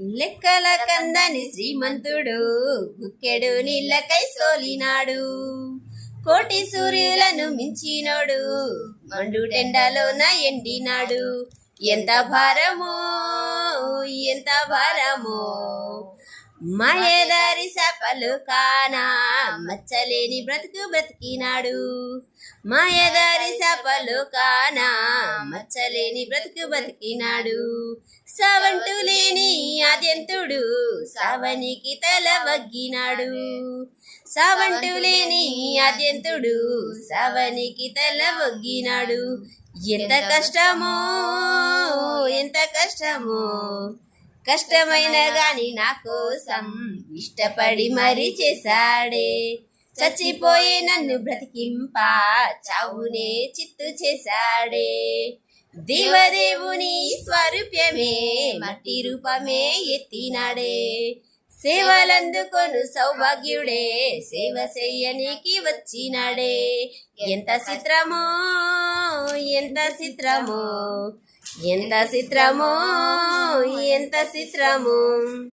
లెక్కల కందని శ్రీమంతుడు గుక్కెడు నీళ్ళకై సోలినాడు. కోటి సూర్యులను మించినోడు మండు టెండలోన ఎండినాడు. ఎంత భారమో ఎంత భారమో మాయదారి సపలు కానా మచ్చలేని బ్రతుకు బ్రతికినాడు. మాయదారి సపలు కానా మచ్చలేని బ్రతుకు బతికినాడు. సావంటు లేని ఆద్యంతుడు సావనికి తల వగ్గినాడు. సావంటు లేని ఆద్యంతుడు సావనికి తల వగ్గినాడు. ఎంత కష్టమో ఎంత కష్టమో కష్టమైన గాని నా కోసం ఇష్టపడి మరీ చేశాడే. చచ్చిపోయే నన్ను బ్రతికింప చావునే చిత్తు చేశాడే. దేవదేవుని స్వరూప్యమే మట్టి రూపమే ఎత్తినాడే. సేవలందుకొను సౌభాగ్యుడే సేవ చెయ్యనికి వచ్చినాడే. ఎంత చిత్రమో ఎంత చిత్రమో ఎంత చిత్రమో ఎంత చిత్రమో.